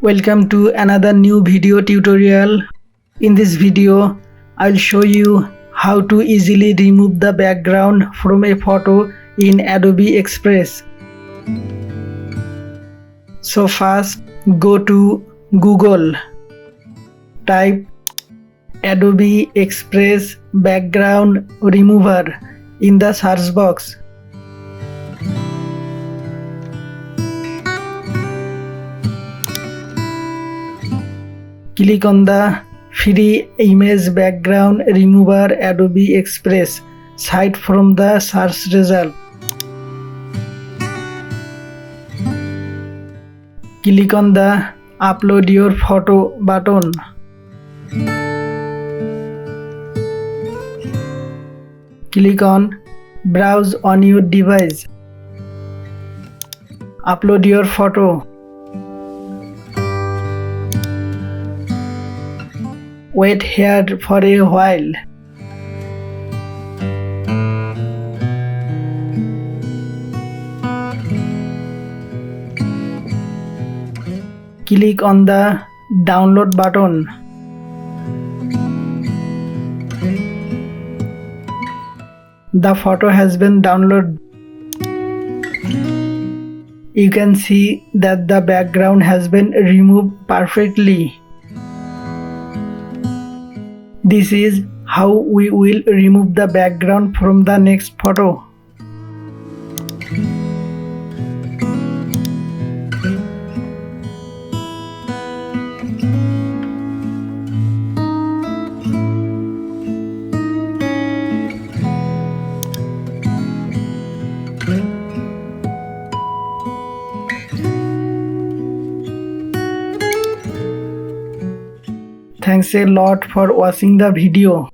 Welcome to another new video tutorial. In this video, I'll show you how to easily remove the background from a photo in Adobe Express. So first, go to Google. Type Adobe Express background remover in the search box. Click on the free image background remover Adobe Express site from the search result. Click on the upload your photo button. Click on browse on your device. Upload your photo. Wait here for a while. Click on the download button. The photo has been downloaded. You can see that the background has been removed perfectly. This is how we will remove the background from the next photo. Thanks a lot for watching the video.